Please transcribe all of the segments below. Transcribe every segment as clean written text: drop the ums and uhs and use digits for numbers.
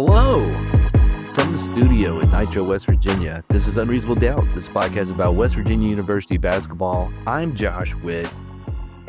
Hello from the studio in Nitro, West Virginia. This is Unreasonable Doubt. This podcast is about West Virginia University basketball. I'm Josh Witt,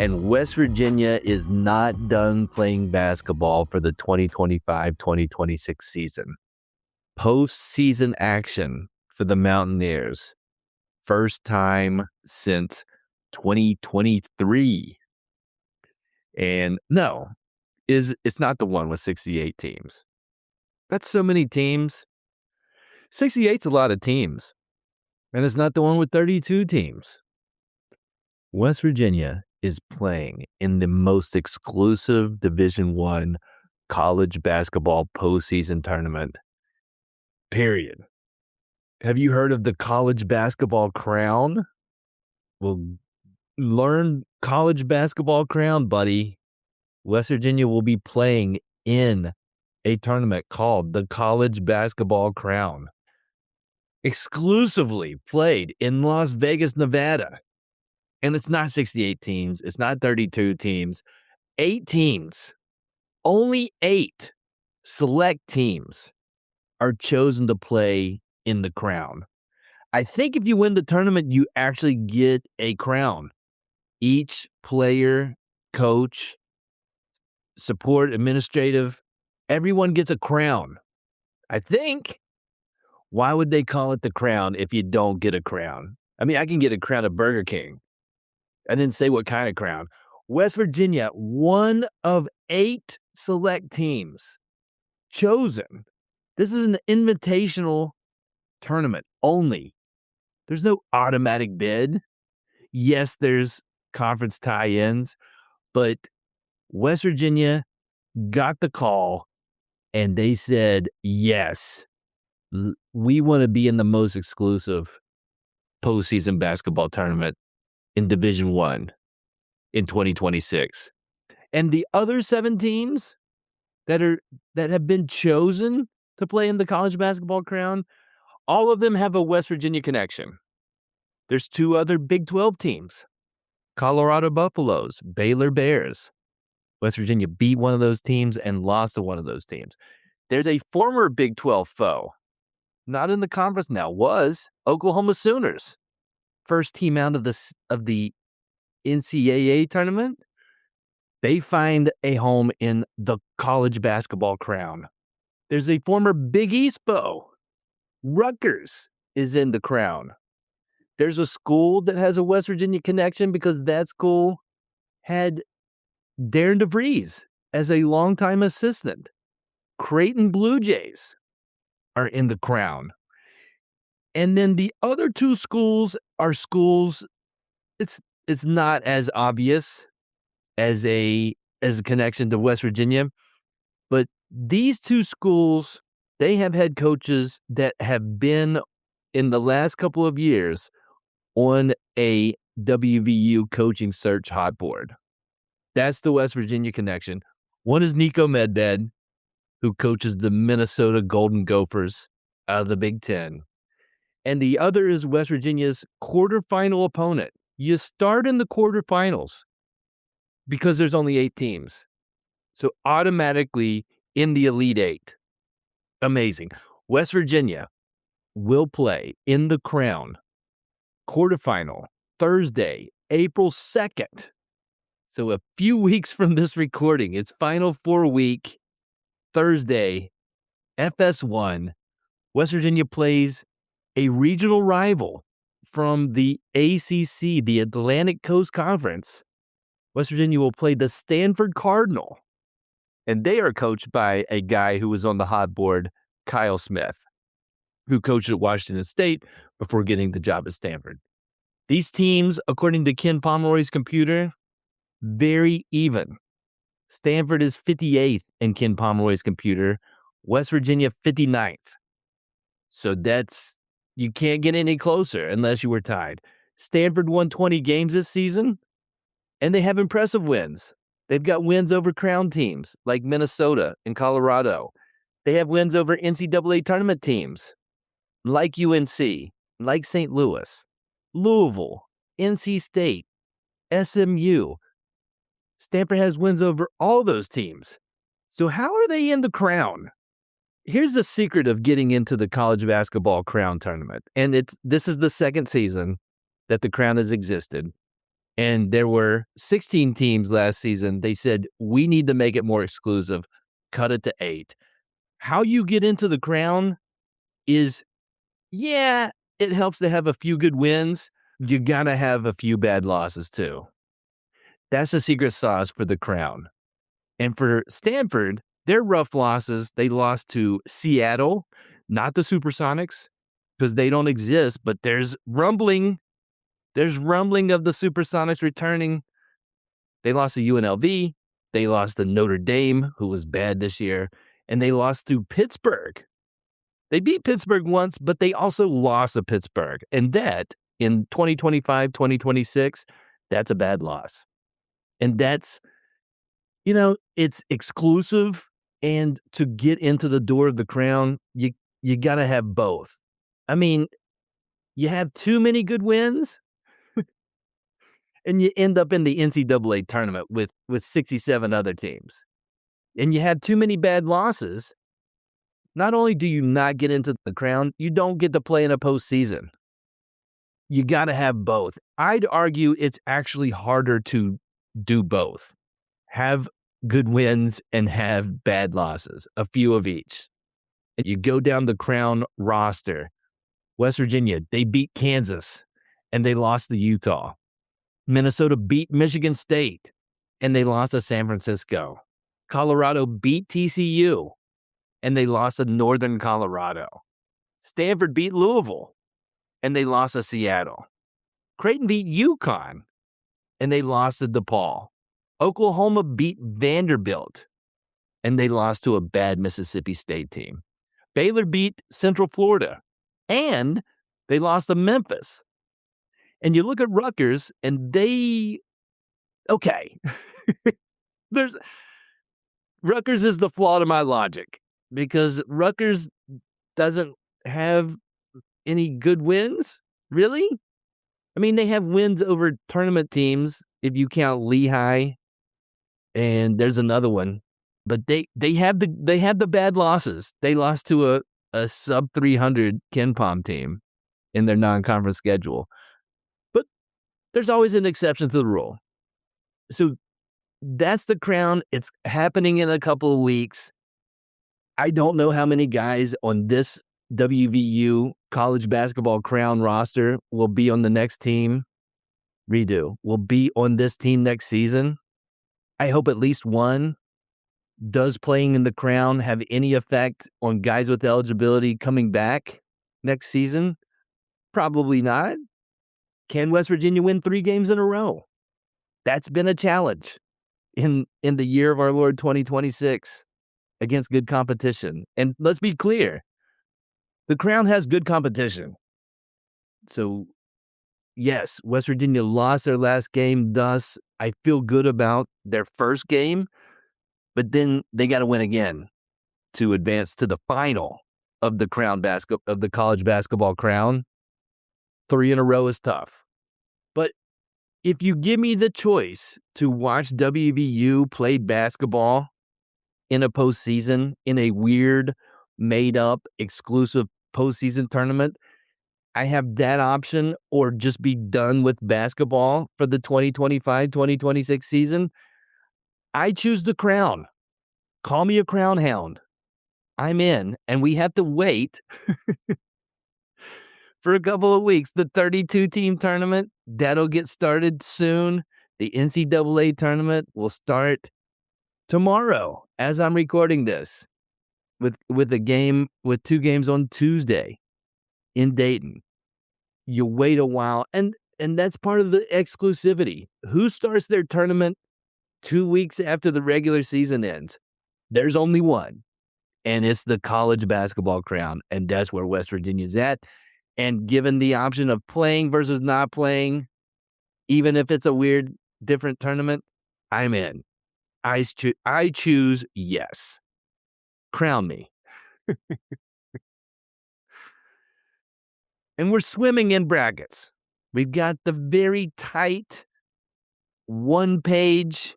and West Virginia is not done playing basketball for the 2025-2026 season. Postseason action for the Mountaineers. First time since 2023. And no, it's not the one with 68 teams. That's so many teams. 68's a lot of teams. And it's not the one with 32 teams. West Virginia is playing in the most exclusive Division I college basketball postseason tournament. Period. Have you heard of the college basketball crown? Well, learn college basketball crown, buddy. West Virginia will be playing in a tournament called the College Basketball Crown, exclusively played in Las Vegas, Nevada. And it's not 68 teams. It's not 32 teams. 8 teams. Only 8 select teams are chosen to play in the crown. I think if you win the tournament, you actually get a crown. Each player, coach, support, administrative, everyone gets a crown. I think. Why would they call it the crown if you don't get a crown? I mean, I can get a crown at Burger King. I didn't say what kind of crown. West Virginia, one of 8 select teams chosen. This is an invitational tournament only. There's no automatic bid. Yes, there's conference tie-ins, but West Virginia got the call and they said, yes, we want to be in the most exclusive postseason basketball tournament in Division I in 2026. And the other 7 teams that have been chosen to play in the college basketball crown, all of them have a West Virginia connection. There's 2 other Big 12 teams, Colorado Buffaloes, Baylor Bears. West Virginia beat one of those teams and lost to one of those teams. There's a former Big 12 foe, not in the conference now, was Oklahoma Sooners. First team out of the NCAA tournament. They find a home in the college basketball crown. There's a former Big East foe. Rutgers is in the crown. There's a school that has a West Virginia connection because that school had Darren DeVries as a longtime assistant. Creighton Blue Jays are in the crown. And then the other 2 schools are schools, it's not as obvious as a connection to West Virginia, but these 2 schools, they have head coaches that have been in the last couple of years on a WVU coaching search hot board. That's the West Virginia connection. One is Nico Medved, who coaches the Minnesota Golden Gophers out of the Big Ten. And the other is West Virginia's quarterfinal opponent. You start in the quarterfinals because there's only 8 teams. So automatically in the Elite 8. Amazing. West Virginia will play in the crown quarterfinal Thursday, April 2nd. So a few weeks from this recording, it's Final 4 week, Thursday, FS1. West Virginia plays a regional rival from the ACC, the Atlantic Coast Conference. West Virginia will play the Stanford Cardinal, and they are coached by a guy who was on the hot board, Kyle Smith, who coached at Washington State before getting the job at Stanford. These teams, according to Ken Pomeroy's computer, very even. Stanford is 58th in Ken Pomeroy's computer, West Virginia 59th. So you can't get any closer unless you were tied. Stanford won 20 games this season, and they have impressive wins. They've got wins over crown teams like Minnesota and Colorado. They have wins over NCAA tournament teams like UNC, like St. Louis, Louisville, NC State, SMU. Stanford has wins over all those teams. So how are they in the crown? here's the secret of getting into the college basketball Crown tournament. And this is the second season that the Crown has existed. And there were 16 teams last season. They said, we need to make it more exclusive, cut it to 8. How you get into the Crown is, it helps to have a few good wins. You got to have a few bad losses too. That's the secret sauce for the Crown. And for Stanford, their rough losses, they lost to Seattle, not the Supersonics, because they don't exist, but there's rumbling. There's rumbling of the Supersonics returning. They lost to UNLV. They lost to Notre Dame, who was bad this year, and they lost to Pittsburgh. They beat Pittsburgh once, but they also lost to Pittsburgh. And that, in 2025, 2026, that's a bad loss. And that's, it's exclusive. And to get into the door of the Crown, you got to have both. I mean, you have too many good wins, and you end up in the NCAA tournament with 67 other teams. And you have too many bad losses. Not only do you not get into the Crown, you don't get to play in a postseason. You got to have both. I'd argue it's actually harder to do both. Have good wins and have bad losses, a few of each. And you go down the Crown roster. West Virginia, they beat Kansas and they lost to Utah. Minnesota beat Michigan State and they lost to San Francisco. Colorado beat TCU and they lost to Northern Colorado. Stanford beat Louisville and they lost to Seattle. Creighton beat UConn and they lost to DePaul. Oklahoma beat Vanderbilt and they lost to a bad Mississippi State team. Baylor beat Central Florida and they lost to Memphis. And you look at Rutgers and Rutgers is the flaw to my logic because Rutgers doesn't have any good wins, really? I mean, they have wins over tournament teams if you count Lehigh, and there's another one. But they have the bad losses. They lost to a sub 300 KenPom team in their non-conference schedule. But there's always an exception to the rule. So that's the Crown. It's happening in a couple of weeks. I don't know how many guys on this WVU college basketball Crown roster will be on the next team. Will be on this team next season. I hope at least one. Does playing in the Crown have any effect on guys with eligibility coming back next season? Probably not. Can West Virginia win 3 games in a row? That's been a challenge in the year of our Lord 2026 against good competition. And let's be clear, the Crown has good competition. So, yes, West Virginia lost their last game. Thus, I feel good about their first game. But then they got to win again to advance to the final of the of the college basketball Crown. 3 in a row is tough. But if you give me the choice to watch WVU play basketball in a postseason, in a weird, made-up, exclusive postseason tournament, I have that option, or just be done with basketball for the 2025-2026 season. I choose the Crown. Call me a Crown hound. I'm in, and we have to wait for a couple of weeks. The 32-team tournament, that'll get started soon. The NCAA tournament will start tomorrow as I'm recording this with 2 games on Tuesday in Dayton. You wait a while, and that's part of the exclusivity. Who starts their tournament 2 weeks after the regular season ends? There's only one, and it's the college basketball Crown, and that's where West Virginia's at. And given the option of playing versus not playing, even if it's a weird, different tournament, I'm in. I choose yes. Crown me. And we're swimming in brackets. We've got the very tight one-page.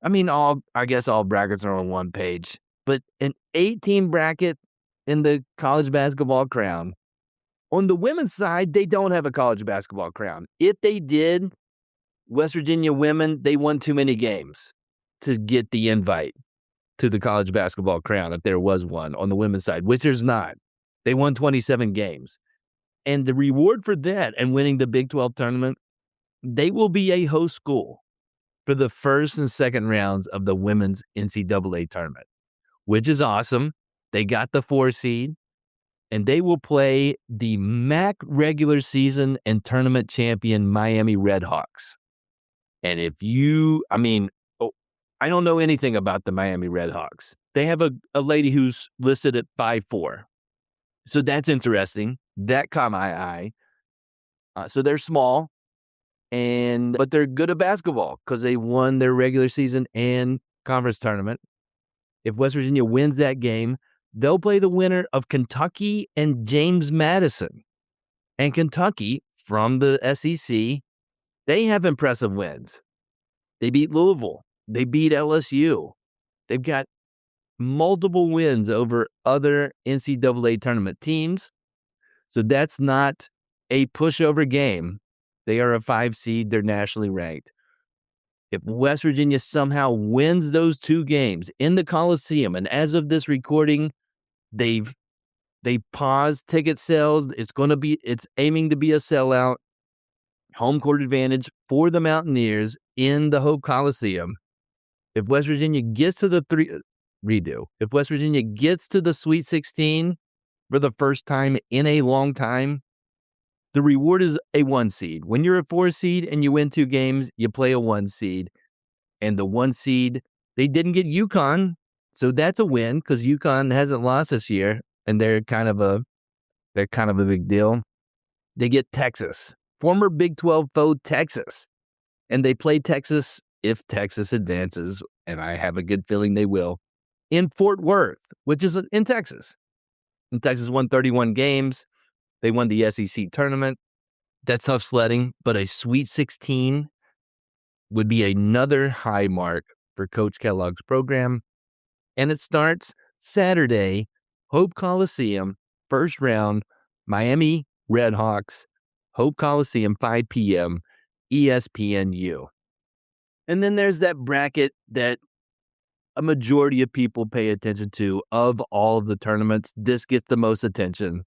I mean, I guess all brackets are on one page, but an 8-team bracket in the college basketball crown. On the women's side, they don't have a college basketball crown. If they did, West Virginia women, they won too many games to get the invite to the college basketball crown if there was one on the women's side, which there's not. They won 27 games. And the reward for that and winning the Big 12 tournament, they will be a host school for the first and second rounds of the women's NCAA tournament, which is awesome. They got the 4 seed, and they will play the MAC regular season and tournament champion Miami Redhawks. And I don't know anything about the Miami Redhawks. They have a lady who's listed at 5'4". So that's interesting. That caught my eye. So they're small, but they're good at basketball because they won their regular season and conference tournament. If West Virginia wins that game, they'll play the winner of Kentucky and James Madison. And Kentucky, from the SEC, they have impressive wins. They beat Louisville. They beat LSU. They've got multiple wins over other NCAA tournament teams. So that's not a pushover game. They are a 5 seed. They're nationally ranked. If West Virginia somehow wins those 2 games in the Coliseum, and as of this recording, they paused ticket sales. It's aiming to be a sellout. Home court advantage for the Mountaineers in the Hope Coliseum. If West Virginia gets to if West Virginia gets to the Sweet 16 for the first time in a long time, the reward is a 1 seed. When you're a 4 seed and you win 2 games, you play a 1 seed. And the 1 seed, they didn't get UConn, so that's a win because UConn hasn't lost this year, and they're kind of a big deal. They get Texas, former Big 12 foe Texas, and they play Texas if Texas advances, and I have a good feeling they will, in Fort Worth, which is in Texas. And Texas won 31 games. They won the SEC tournament. That's tough sledding, but a Sweet 16 would be another high mark for Coach Kellogg's program. And it starts Saturday, Hope Coliseum, first round, Miami Redhawks, Hope Coliseum, 5 p.m., ESPNU. And then there's that bracket that a majority of people pay attention to of all of the tournaments. This gets the most attention,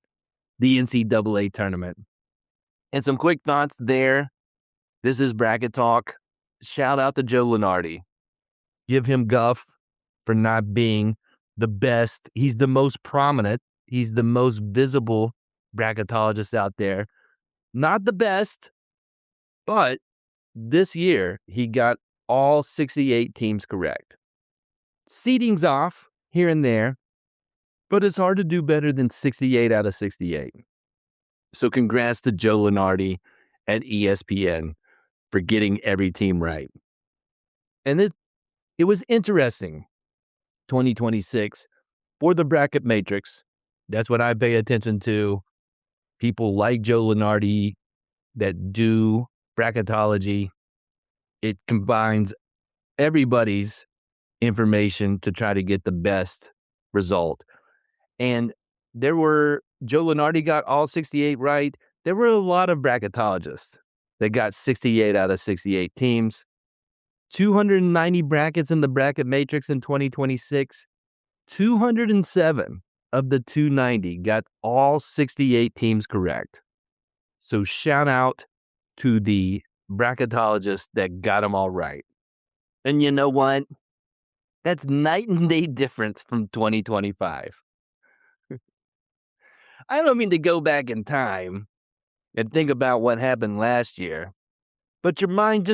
the NCAA tournament. And some quick thoughts there. This is Bracket Talk. Shout out to Joe Lunardi. Give him guff for not being the best. He's the most prominent. He's the most visible bracketologist out there. Not the best, but this year he got all 68 teams correct. Seeding's off here and there, but it's hard to do better than 68 out of 68. So congrats to Joe Lunardi at ESPN for getting every team right. And it was interesting, 2026, for the bracket matrix. That's what I pay attention to. People like Joe Lunardi that do bracketology. It combines everybody's information to try to get the best result. And Joe Lunardi got all 68 right. There were a lot of bracketologists that got 68 out of 68 teams. 290 brackets in the bracket matrix in 2026. 207 of the 290 got all 68 teams correct. So shout out to the bracketologists that got them all right. And you know what? That's night and day difference from 2025. I don't mean to go back in time and think about what happened last year, but your mind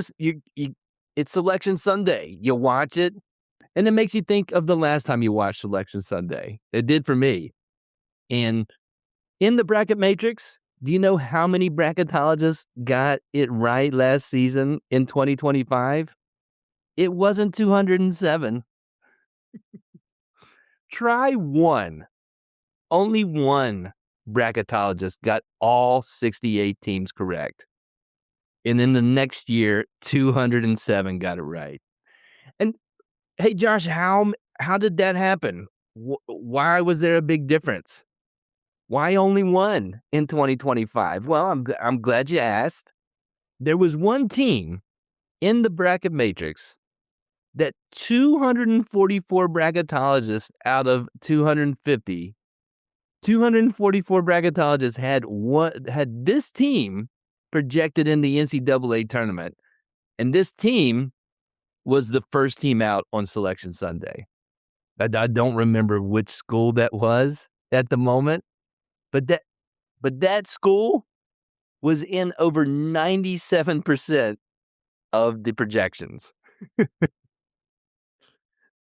it's Selection Sunday. You watch it, and it makes you think of the last time you watched Selection Sunday. It did for me. And in the bracket matrix, do you know how many bracketologists got it right last season in 2025? It wasn't 207. Try one. Only one bracketologist got all 68 teams correct. And then the next year, 207 got it right. And hey, Josh, how did that happen? Why was there a big difference? Why only one in 2025? Well, I'm glad you asked. There was one team in the bracket matrix that 244 bracketologists out of 250, 244 bracketologists had this team projected in the NCAA tournament. And this team was the first team out on Selection Sunday. I don't remember which school that was at the moment, but that school was in over 97% of the projections.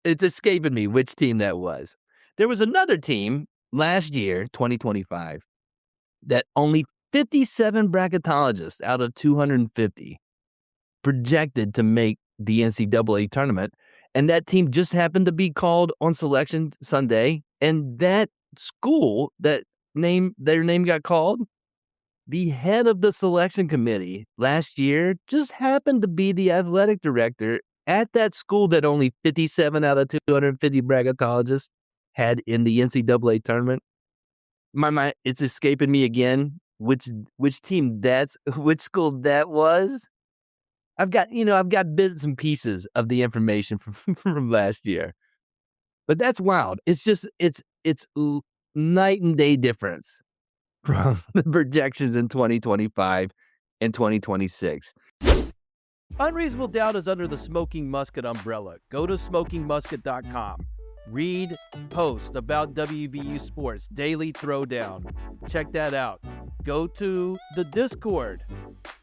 It's escaping me which team that was. There was another team last year, 2025, that only 57 bracketologists out of 250 projected to make the NCAA tournament. And that team just happened to be called on Selection Sunday. And that school, their name got called, the head of the selection committee last year just happened to be the athletic director at that school that only 57 out of 250 bracketologists had in the NCAA tournament. It's escaping me again which team which school that was. I've got bits and pieces of the information from last year, but that's wild. It's night and day difference from the projections in 2025 and 2026. Unreasonable Doubt is under the Smoking Musket umbrella. Go to smokingmusket.com. Read posts about WVU sports, daily throwdown. Check that out. Go to the Discord.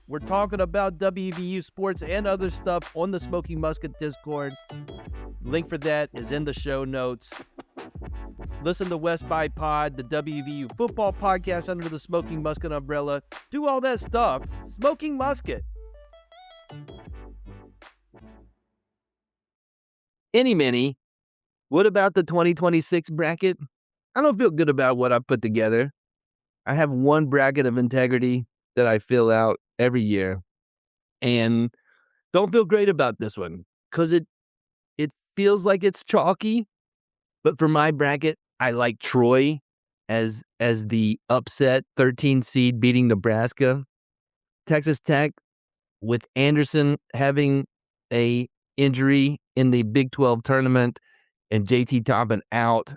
We're talking about WVU sports and other stuff on the Smoking Musket Discord. Link for that is in the show notes. Listen to West by Pod, the WVU football podcast under the Smoking Musket umbrella. Do all that stuff. Smoking Musket. Mini, what about the 2026 bracket? I don't feel good about what I put together. I have one bracket of integrity that I fill out every year, and don't feel great about this one because it feels like it's chalky. But for my bracket, I like Troy as the upset 13 seed beating Nebraska. Texas Tech with Anderson having a injury in the Big 12 tournament and JT Toppin out.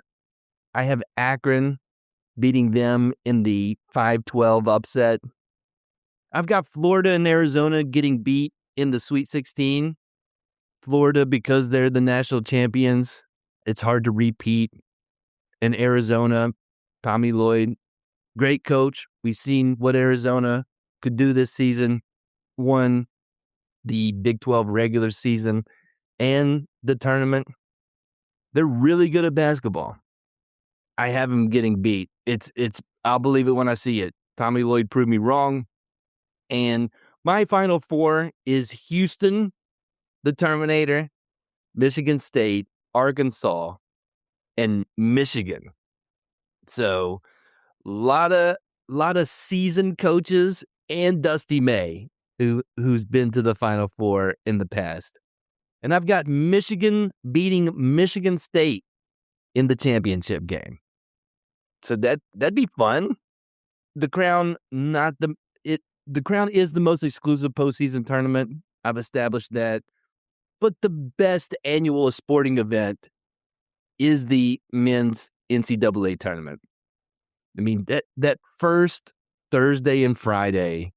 I have Akron beating them in the 5-12 upset. I've got Florida and Arizona getting beat in the Sweet 16. Florida, because they're the national champions, it's hard to repeat. And Arizona, Tommy Lloyd, great coach. We've seen what Arizona could do this season. Won the Big 12 regular season and the tournament. They're really good at basketball. I have them getting beat. It's I'll believe it when I see it. Tommy Lloyd proved me wrong. And my final four is Houston, the Terminator, Michigan State, Arkansas, and Michigan. So lot of seasoned coaches and Dusty May who's been to the Final Four in the past. And I've got Michigan beating Michigan State in the championship game. So that'd be fun. The Crown the Crown is the most exclusive postseason tournament. I've established that. But the best annual sporting event is the men's NCAA tournament. I mean, that first Thursday and Friday,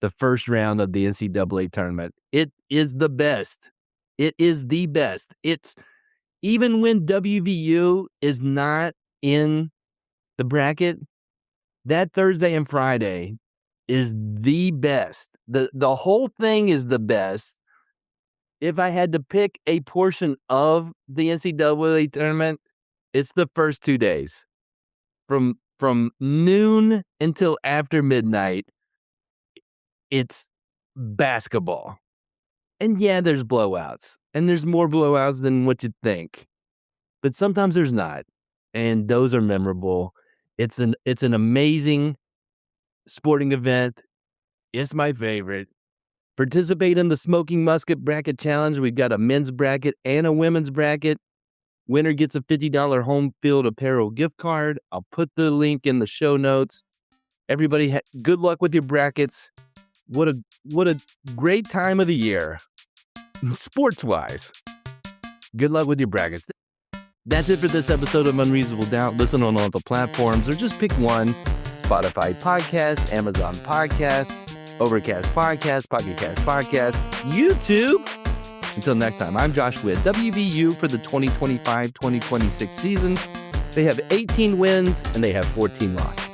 the first round of the NCAA tournament, it is the best. It is the best. It's even when WVU is not in the bracket, that Thursday and Friday is the best. The whole thing is the best. If I had to pick a portion of the NCAA tournament, it's the first 2 days. From noon until after midnight, it's basketball. And yeah, there's blowouts. And there's more blowouts than what you'd think. But sometimes there's not. And those are memorable. It's an amazing sporting event. It's my favorite. Participate in the Smoking Musket Bracket Challenge. We've got a men's bracket and a women's bracket. Winner gets a $50 home field apparel gift card. I'll put the link in the show notes. Everybody, good luck with your brackets. What a great time of the year, sports-wise. Good luck with your brackets. That's it for this episode of Unreasonable Doubt. Listen on all the platforms or just pick one. Spotify Podcast, Amazon Podcast, Overcast Podcast, Pocket Cast Podcast, YouTube. Until next time, I'm Josh with WVU for the 2025-2026 season. They have 18 wins and they have 14 losses.